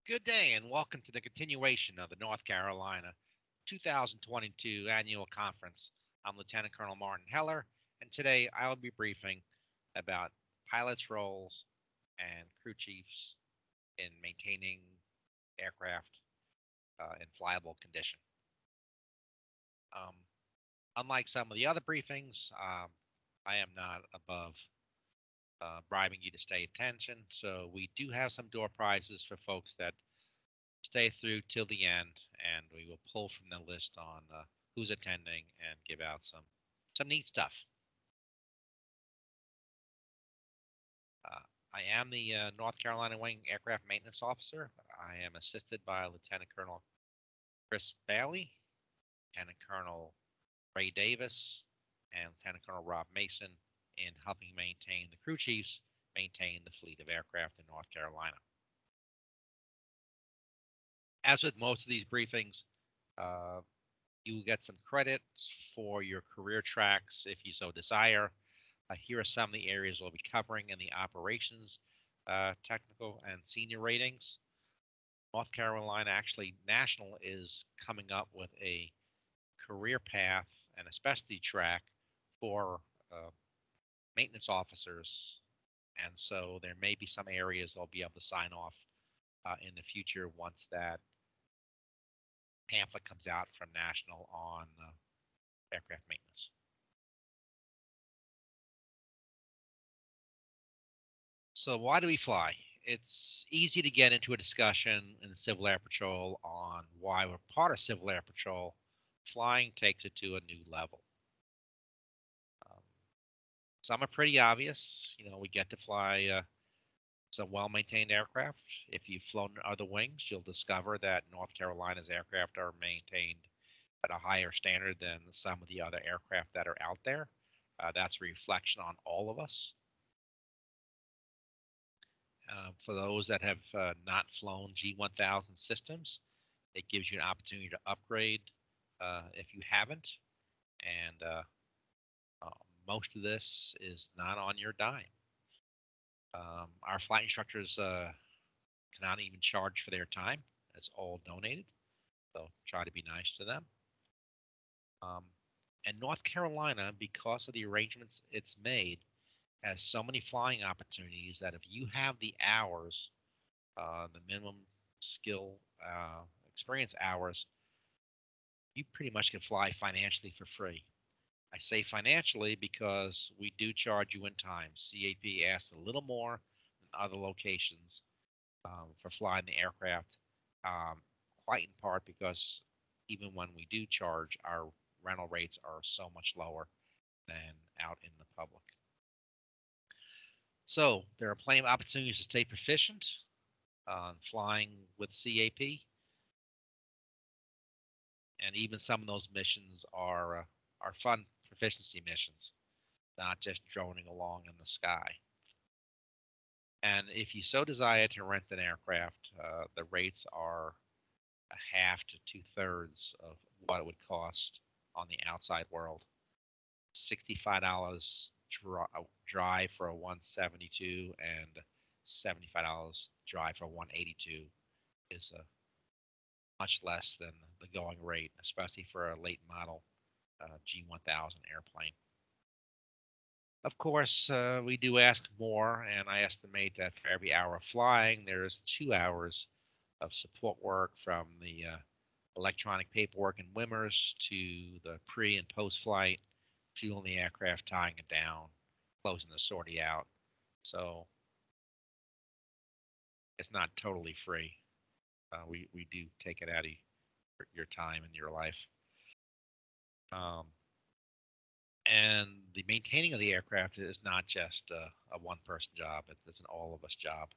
Good day and welcome to the continuation of the North Carolina 2022 Annual Conference. I'm Lieutenant Colonel Martin Heller, and today I'll be briefing about pilots' roles and crew chiefs in maintaining aircraft in flyable condition. Um, Unlike some of the other briefings, I am not above bribing you to stay attention, so we do have some door prizes for folks that stay through till the end, and we will pull from the list on who's attending and give out some neat stuff. Uh, I am the North Carolina Wing Aircraft Maintenance Officer. I am assisted by Lieutenant Colonel Chris Bailey, Lieutenant Colonel Ray Davis, and Lieutenant Colonel Rob Mason in helping maintain the crew chiefs maintain the fleet of aircraft in North Carolina. As with most of these briefings, uh, you will get some credit for your career tracks if you so desire. Here are some of the areas we'll be covering in the operations, technical, and senior ratings. North Carolina, actually, National is coming up with a career path and a specialty track for maintenance officers. And so there may be some areas they'll be able to sign off in the future once that pamphlet comes out from National on aircraft maintenance. So why do we fly? It's easy to get into a discussion in the Civil Air Patrol on why we're part of Civil Air Patrol. Flying takes it to a new level. Um, some are pretty obvious. We get to fly some well-maintained aircraft. If you've flown other wings, you'll discover that North Carolina's aircraft are maintained at a higher standard than some of the other aircraft that are out there. That's a reflection on all of us. For those that have not flown G1000 systems, it gives you an opportunity to upgrade if you haven't. And uh, most of this is not on your dime. Our flight instructors cannot even charge for their time. It's all donated. So try to be nice to them. Um, and North Carolina, because of the arrangements it's made, has so many flying opportunities that if you have the hours, the minimum skill experience hours, you pretty much can fly financially for free. I say financially because we do charge you in time. CAP asks a little more than other locations for flying the aircraft, um, quite in part because even when we do charge, our rental rates are so much lower than out in the public. So there are plenty of opportunities to stay proficient on flying with CAP, and even some of those missions are fun proficiency missions, not just droning along in the sky. And if you so desire to rent an aircraft, the rates are a half to two-thirds of what it would cost on the outside world. $65 drive for a 172 and $75 drive for a 182 is much less than the going rate, especially for a late model G1000 airplane. Of course, we do ask more, and I estimate that for every hour of flying, there's 2 hours of support work from the electronic paperwork and WIMMers to the pre and post flight, fueling the aircraft, tying it down, closing the sortie out. So it's not totally free. We do take it out of your time and your life. And the maintaining of the aircraft is not just a one-person job. It's an all-of-us job.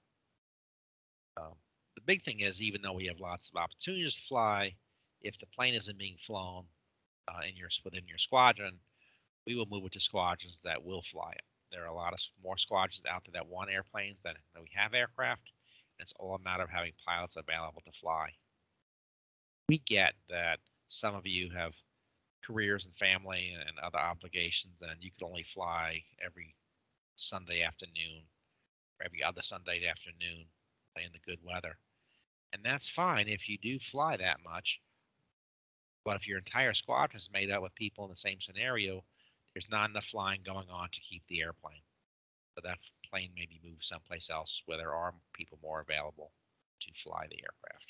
The big thing is, even though we have lots of opportunities to fly, if the plane isn't being flown within your squadron, we will move it to squadrons that will fly it. There are a lot of more squadrons out there that want airplanes than we have aircraft. And it's all a matter of having pilots available to fly. We get that some of you have careers and family and other obligations, and you could only fly every Sunday afternoon or every other Sunday afternoon in the good weather. And that's fine if you do fly that much. But if your entire squadron is made up with people in the same scenario, there's not enough flying going on to keep the airplane. So that plane may be moved someplace else where there are people more available to fly the aircraft.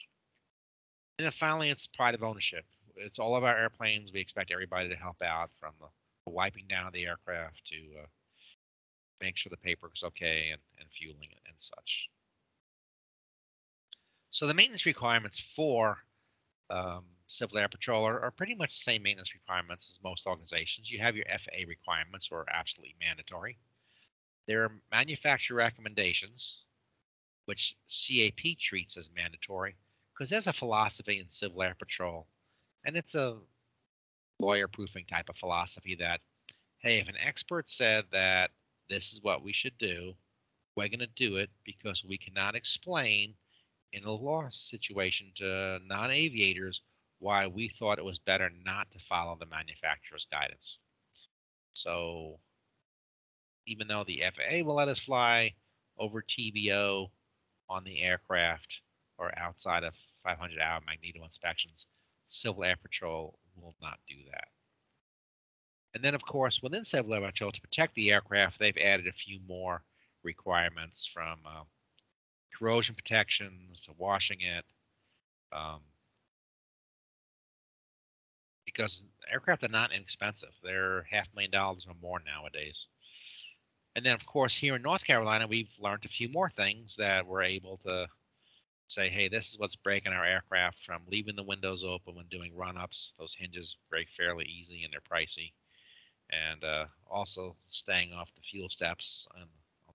And then finally, it's pride of ownership. It's all of our airplanes. We expect everybody to help out, from the wiping down of the aircraft to make sure the paperwork's okay, and fueling it and such. So the maintenance requirements for Civil Air Patrol are pretty much the same maintenance requirements as most organizations. You have your FAA requirements, or absolutely mandatory. There are manufacturer recommendations, which CAP treats as mandatory, because there's a philosophy in Civil Air Patrol, and it's a lawyer-proofing type of philosophy that, hey, if an expert said that this is what we should do, we're going to do it because we cannot explain in a law situation to non-aviators why we thought it was better not to follow the manufacturer's guidance. So even though the FAA will let us fly over TBO on the aircraft or outside of 500-hour magneto inspections, Civil Air Patrol will not do that. And then, of course, within Civil Air Patrol, to protect the aircraft, they've added a few more requirements, from corrosion protection to washing it, because aircraft are not inexpensive. They're $500,000 or more nowadays. And then, of course, here in North Carolina, we've learned a few more things that we're able to say, hey, this is what's breaking our aircraft, from leaving the windows open when doing run-ups. Those hinges break fairly easy and they're pricey. And also staying off the fuel steps on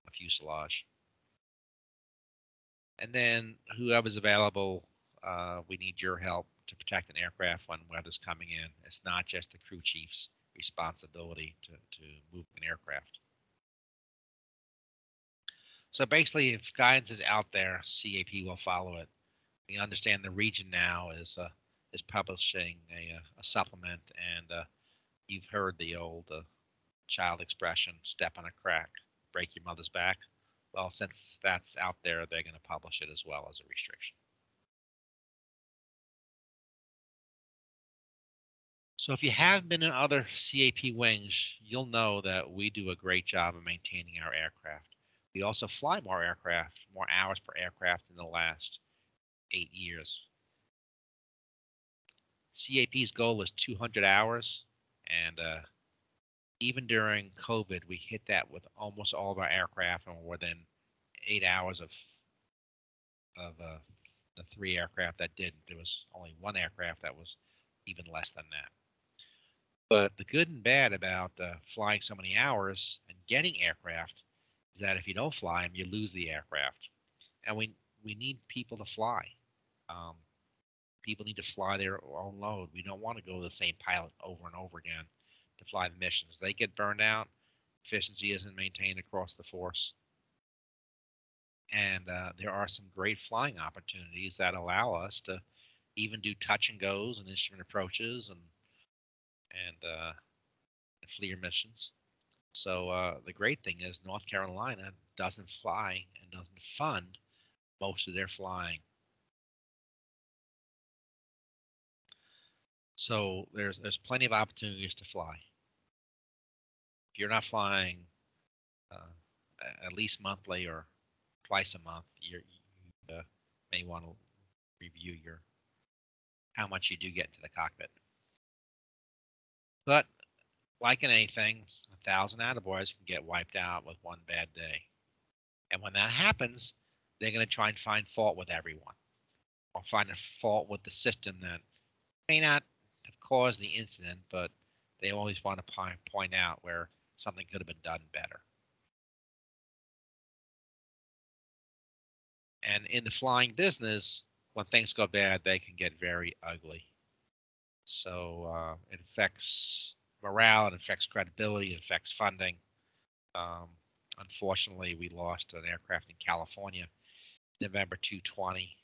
the fuselage. And then whoever's available, we need your help to protect an aircraft when weather's coming in. It's not just the crew chief's responsibility to move an aircraft. So basically, if guidance is out there, CAP will follow it. We understand the region now is publishing a supplement, and you've heard the old child expression, "Step on a crack, break your mother's back." Well, since that's out there, they're going to publish it as well as a restriction. So if you have been in other CAP wings, you'll know that we do a great job of maintaining our aircraft. We also fly more aircraft, more hours per aircraft in the last 8 years. CAP's goal is 200 hours, and even during COVID, we hit that with almost all of our aircraft, and we're within 8 hours of the 3 aircraft that didn't. There was only 1 aircraft that was even less than that. But the good and bad about flying so many hours and getting aircraft is that if you don't fly them, you lose the aircraft. And we need people to fly. Um, People need to fly their own load. We don't want to go to the same pilot over and over again to fly the missions. They get burned out. Efficiency isn't maintained across the force. And there are some great flying opportunities that allow us to even do touch and goes and instrument approaches and FLIR missions. So the great thing is North Carolina doesn't fly and doesn't fund most of their flying. So there's plenty of opportunities to fly. If you're not flying uh, at least monthly or twice a month, you may want to review your how much you do get into the cockpit. But like in anything, 1,000 attaboys can get wiped out with one bad day. And when that happens, they're going to try and find fault with everyone, or find a fault with the system that may not have caused the incident, but they always want to point out where something could have been done better. And in the flying business, when things go bad, they can get very ugly. So it affects morale, it affects credibility, it affects funding. Um, Unfortunately, we lost an aircraft in California, November 2020.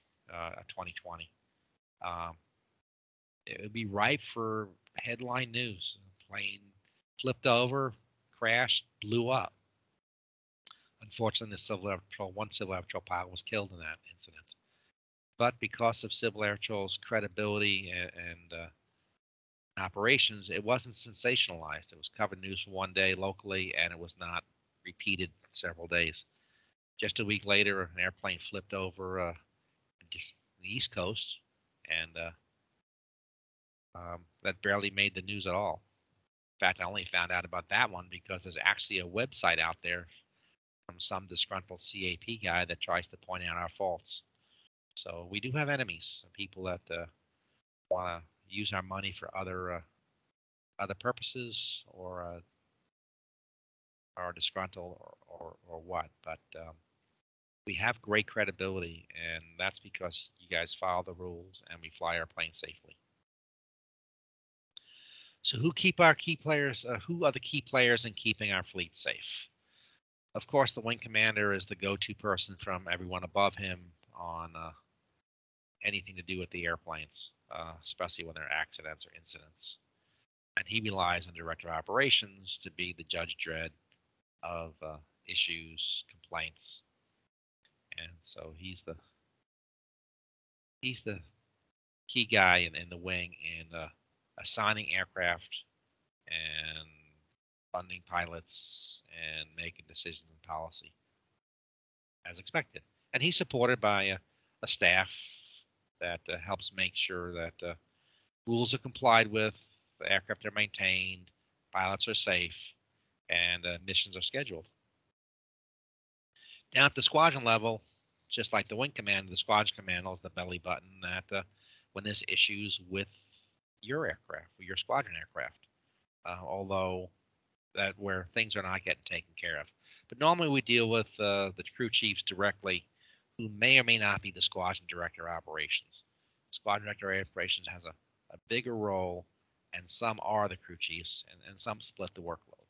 It would be ripe for headline news. A plane flipped over, crashed, blew up. Unfortunately, one Civil Air Patrol pilot was killed in that incident. But because of Civil Air Patrol's credibility and operations, it wasn't sensationalized. It was covered news for one day locally, and it was not repeated several days. Just a week later, an airplane flipped over the East Coast, and that barely made the news at all. In fact, I only found out about that one because there's actually a website out there from some disgruntled CAP guy that tries to point out our faults. So we do have enemies, people that want to use our money for other purposes, or are disgruntled, or what. But we have great credibility, and that's because you guys follow the rules and we fly our planes safely. So who keep our key players? Who are the key players in keeping our fleet safe? Of course, the wing commander is the go-to person from everyone above him on anything to do with the airplanes, especially when there are accidents or incidents. And he relies on director of operations to be the judge dread of issues, complaints, and so he's the key guy in the wing in assigning aircraft and funding pilots and making decisions in policy as expected. And he's supported by a staff that helps make sure that rules are complied with, the aircraft are maintained, pilots are safe, and missions are scheduled. Down at the squadron level, just like the wing commander, the squadron commander is the belly button that when there's issues with your aircraft, with your squadron aircraft, although that where things are not getting taken care of. But normally we deal with the crew chiefs directly, who may or may not be the squadron director of operations. Squadron director of operations has a bigger role, and some are the crew chiefs, and some split the workload.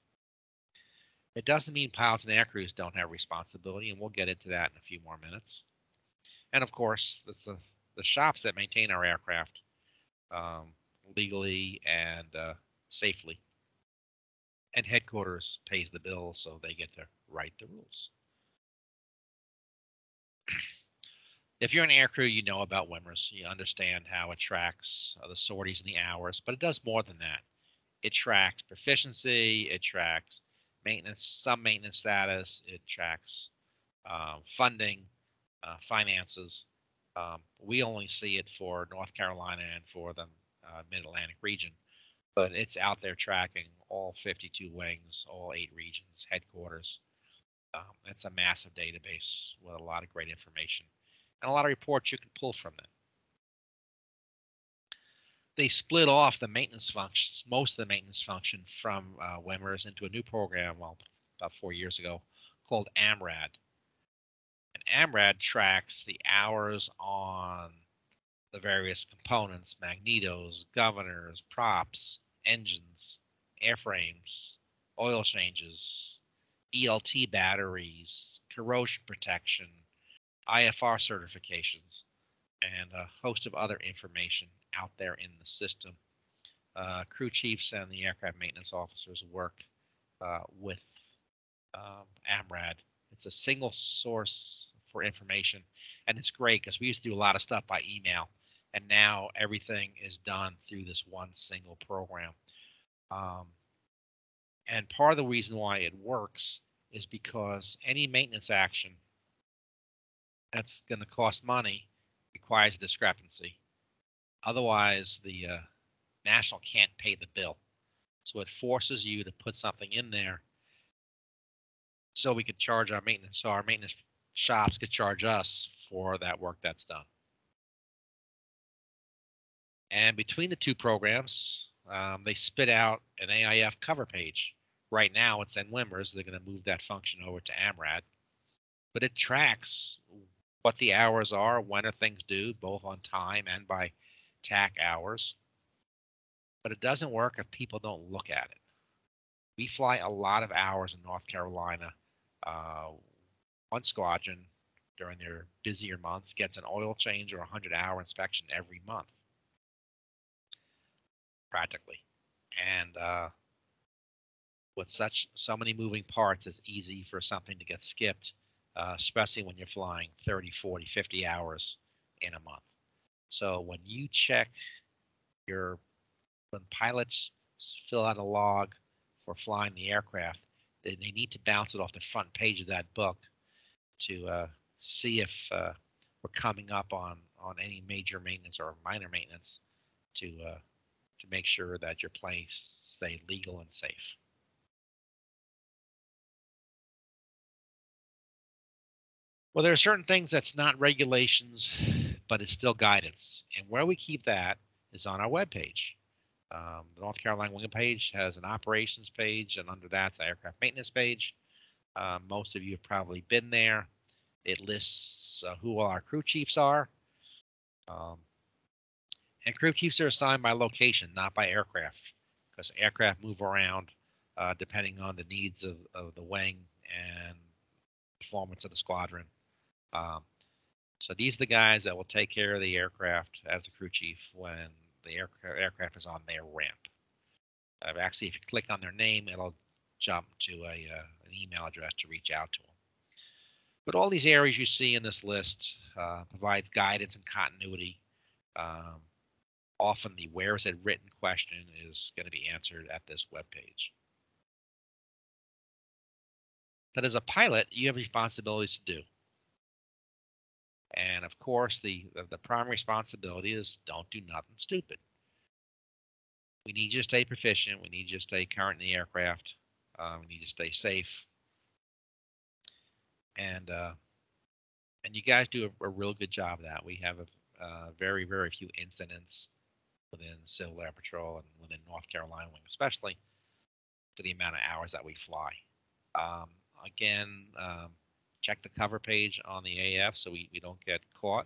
It doesn't mean pilots and aircrews don't have responsibility, and we'll get into that in a few more minutes. And of course, it's the shops that maintain our aircraft legally and safely. And headquarters pays the bill, so they get to write the rules. If you're an aircrew, you know about WMRS. You understand how it tracks the sorties and the hours, but it does more than that. It tracks proficiency, it tracks maintenance, some maintenance status, it tracks funding, finances. We only see it for North Carolina and for the Mid-Atlantic region, but it's out there tracking all 52 wings, all 8 regions, headquarters. It's a massive database with a lot of great information and a lot of reports you can pull from it. They split off the maintenance functions, most of the maintenance function from WMRS into a new program, well, about 4 years ago, called AMRAD. And AMRAD tracks the hours on the various components, magnetos, governors, props, engines, airframes, oil changes, ELT batteries, corrosion protection, IFR certifications, and a host of other information out there in the system. Crew chiefs and the aircraft maintenance officers work with AMRAD. It's a single source for information, and it's great because we used to do a lot of stuff by email, and now everything is done through this one single program. And part of the reason why it works is because any maintenance action that's going to cost money requires a discrepancy. Otherwise, the national can't pay the bill. So it forces you to put something in there so we could charge our maintenance, so our maintenance shops could charge us for that work that's done. And between the two programs, they spit out an AIF cover page. Right now, it's in WMRS. They're going to move that function over to AMRAD. But it tracks what the hours are, when are things due, both on time and by TAC hours. But it doesn't work if people don't look at it. We fly a lot of hours in North Carolina. One squadron during their busier months gets an oil change or 100-hour inspection every month, practically. And with so many moving parts, it's easy for something to get skipped, especially when you're flying 30, 40, 50 hours in a month. So when you check when pilots fill out a log for flying the aircraft, then they need to bounce it off the front page of that book to see if we're coming up on any major maintenance or minor maintenance to make sure that your planes stay legal and safe. Well, there are certain things that's not regulations, but it's still guidance. And where we keep that is on our webpage. The North Carolina Wing page has an operations page, and under that's an aircraft maintenance page. Most of you have probably been there. It lists who all our crew chiefs are. Um, and crew chiefs are assigned by location, not by aircraft, because aircraft move around depending on the needs of the wing and performance of the squadron. Um, so these are the guys that will take care of the aircraft as the crew chief when the aircraft is on their ramp. Actually, if you click on their name, it'll jump to an email address to reach out to them. But all these areas you see in this list provides guidance and continuity. Um, Often the where is it written question is going to be answered at this webpage. But as a pilot, you have responsibilities to do. And of course, the primary responsibility is don't do nothing stupid. We need you to stay proficient. We need you to stay current in the aircraft. We need you to stay safe. And you guys do a real good job of that. We have very, very few incidents within Civil Air Patrol and within North Carolina Wing, especially for the amount of hours that we fly. Again, check the cover page on the AF so we don't get caught.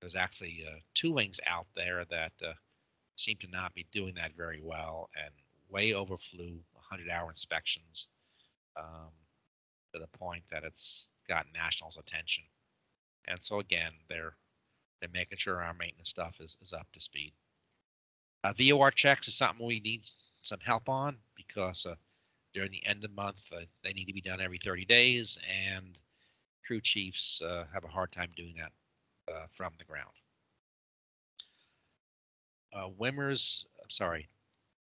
There's actually 2 wings out there that seem to not be doing that very well and way overflew 100-hour inspections to the point that it's got nationals' attention. And so again, they're making sure our maintenance stuff is up to speed. VOR checks is something we need some help on because during the end of the month, they need to be done every 30 days, and crew chiefs have a hard time doing that from the ground.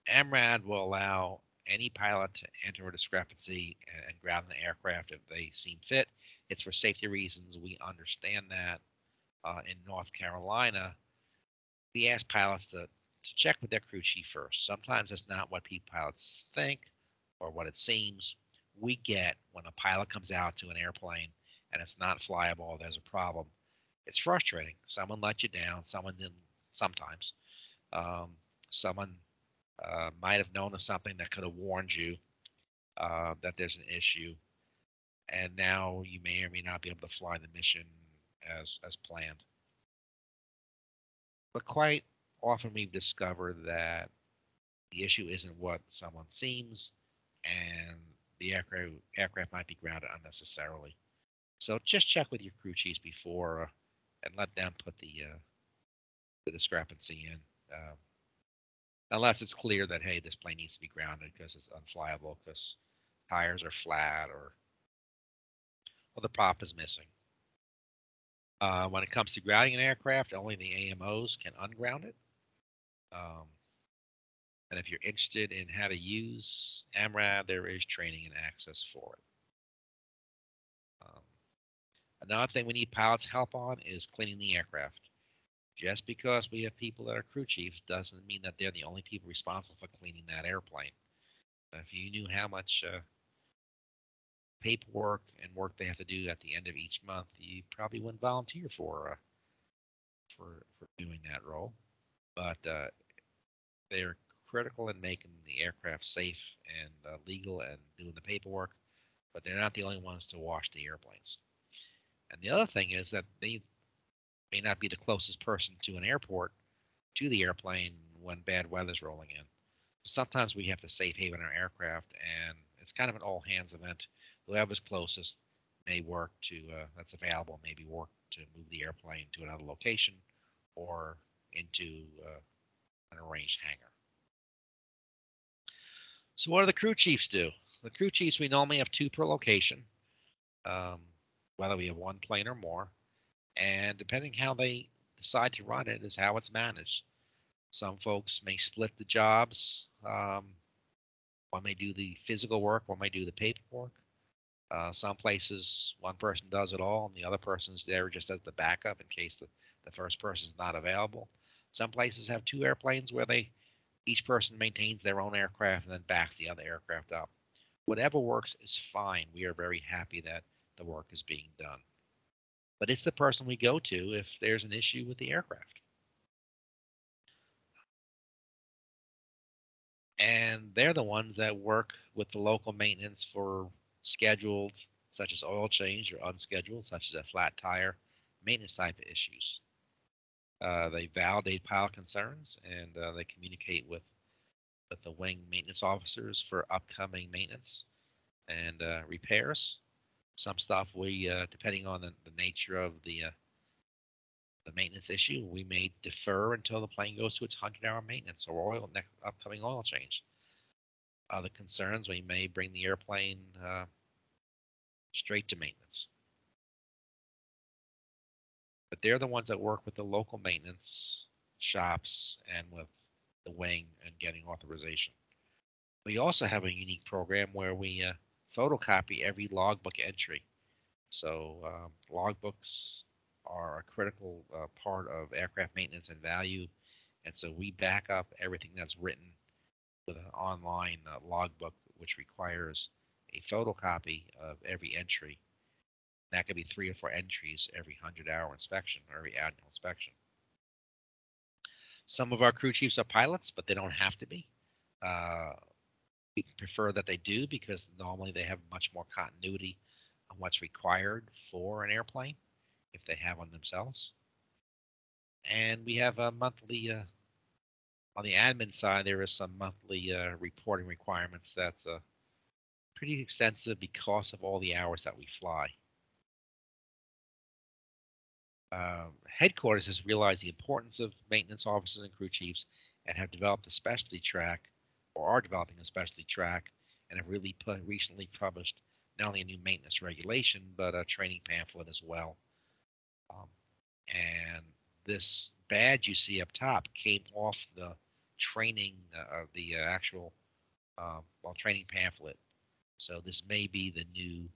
AMRAD will allow any pilot to enter a discrepancy and ground the aircraft if they seem fit. It's for safety reasons. We understand that. In North Carolina, we ask pilots to check with their crew chief first. Sometimes it's not what pilots think or what it seems. We get when a pilot comes out to an airplane and it's not flyable, there's a problem. It's frustrating. Someone let you down. Someone didn't. Sometimes someone might have known of something that could have warned you that there's an issue, and now you may or may not be able to fly the mission as planned. But quite often we've discovered that the issue isn't what someone seems, and the aircraft might be grounded unnecessarily. So just check with your crew chiefs before and let them put the discrepancy in. Unless it's clear that, hey, this plane needs to be grounded because it's unflyable, because tires are flat or the prop is missing. When it comes to grounding an aircraft, only the AMOs can unground it. And if you're interested in how to use AMRAD, there is training and access for it. Another thing we need pilots' help on is cleaning the aircraft. Just because we have people that are crew chiefs doesn't mean that they're the only people responsible for cleaning that airplane. If you knew how much paperwork and work they have to do at the end of each month, you probably wouldn't volunteer for doing that role. But they're critical in making the aircraft safe and legal and doing the paperwork, but they're not the only ones to wash the airplanes. And the other thing is that they may not be the closest person to an airport to the airplane when bad weather's rolling in. Sometimes we have to safe haven our aircraft, and it's kind of an all hands event. Whoever's closest may work that's available, maybe work to move the airplane to another location or into an arranged hangar. So what do the crew chiefs do? The crew chiefs, we normally have 2 per location, whether we have 1 plane or more. And depending how they decide to run it is how it's managed. Some folks may split the jobs. One may do the physical work, one may do the paperwork. Some places, one person does it all, and the other person's there just as the backup in case the first person's not available. Some places have two airplanes where each person maintains their own aircraft and then backs the other aircraft up. Whatever works is fine. We are very happy that the work is being done. But it's the person we go to if there's an issue with the aircraft. And they're the ones that work with the local maintenance for scheduled, such as oil change, or unscheduled, such as a flat tire, maintenance type of issues. They validate pilot concerns and they communicate with the wing maintenance officers for upcoming maintenance and repairs. Some stuff depending on the nature of the maintenance issue, we may defer until the plane goes to its 100-hour maintenance or upcoming oil change. Other concerns, we may bring the airplane straight to maintenance. But they're the ones that work with the local maintenance shops and with the wing and getting authorization. We also have a unique program where we photocopy every logbook entry. So logbooks are a critical part of aircraft maintenance and value, and so we back up everything that's written with an online logbook, which requires a photocopy of every entry. That could be 3 or 4 entries every 100-hour inspection or every annual inspection. Some of our crew chiefs are pilots, but they don't have to be. We prefer that they do because normally they have much more continuity on what's required for an airplane if they have one themselves. And we have a monthly, on the admin side, there is some monthly reporting requirements that's pretty extensive because of all the hours that we fly. Headquarters has realized the importance of maintenance officers and crew chiefs and have developed a specialty track, or are developing a specialty track, and have really recently published not only a new maintenance regulation, but a training pamphlet as well. And this badge you see up top came off the training, the actual training pamphlet. So this may be the new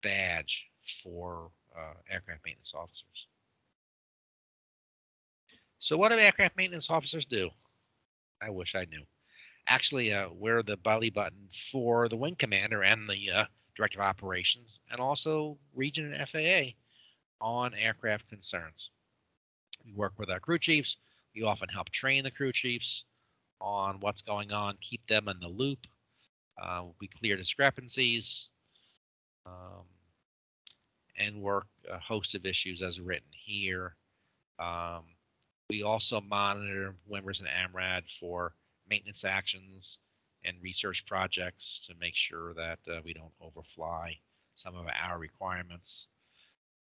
badge for aircraft maintenance officers. So what do aircraft maintenance officers do? I wish I knew. Actually, we're the belly button for the wing commander and the director of operations, and also region and FAA on aircraft concerns. We work with our crew chiefs. We often help train the crew chiefs on what's going on, keep them in the loop. We clear discrepancies and work a host of issues as written here. We also monitor members in AMRAD for maintenance actions and research projects to make sure that we don't overfly some of our requirements.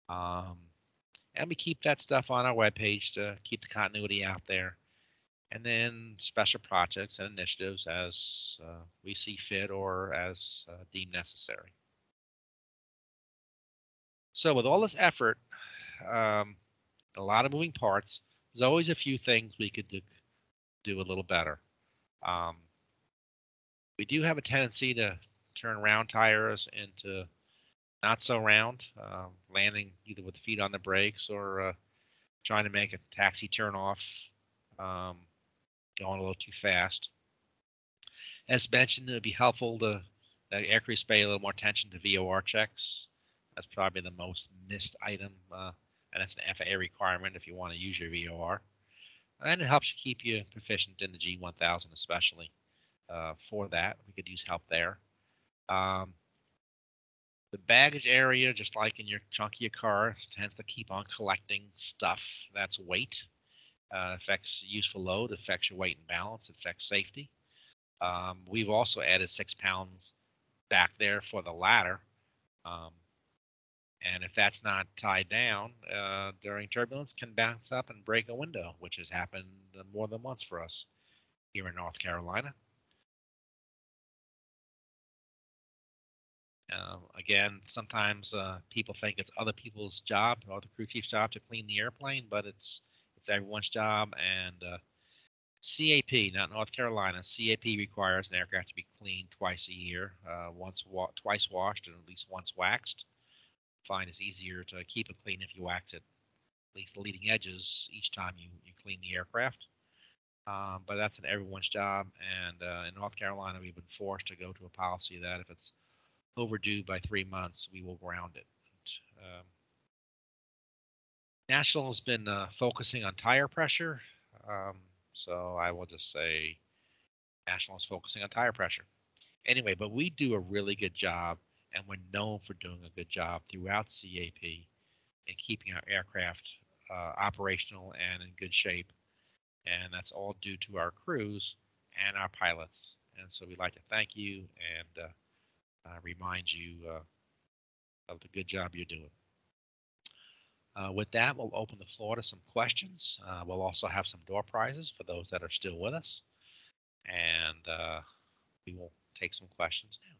And we keep that stuff on our webpage to keep the continuity out there. And then special projects and initiatives as we see fit or as deemed necessary. So with all this effort, a lot of moving parts, there's always a few things we could do a little better. We do have a tendency to turn round tires into not so round, landing either with feet on the brakes or trying to make a taxi turn off, going a little too fast. As mentioned, it would be helpful that aircrews pay a little more attention to VOR checks. That's probably the most missed item, and that's an FAA requirement if you want to use your VOR. And it helps you keep you proficient in the G1000, especially for that. We could use help there. The baggage area, just like in your trunk of your car, tends to keep on collecting stuff that's weight. Affects useful load, affects your weight and balance, affects safety. We've also added 6 pounds back there for the ladder. And if that's not tied down during turbulence, can bounce up and break a window, which has happened more than once for us here in North Carolina. Again, sometimes people think it's other people's job or the crew chief's job to clean the airplane, but it's everyone's job. And CAP, not North Carolina, CAP requires an aircraft to be cleaned twice a year, twice washed and at least once waxed. I find it's easier to keep it clean if you wax it, at least the leading edges, each time you clean the aircraft. But that's an everyone's job. And in North Carolina, we've been forced to go to a policy that if it's overdue by 3 months, we will ground it. Um, National has been focusing on tire pressure. Um, so I will just say National is focusing on tire pressure. Anyway, but we do a really good job, and we're known for doing a good job throughout CAP in keeping our aircraft operational and in good shape. And that's all due to our crews and our pilots. And so we'd like to thank you and remind you of the good job you're doing. With that, we'll open the floor to some questions. We'll also have some door prizes for those that are still with us. And we will take some questions now.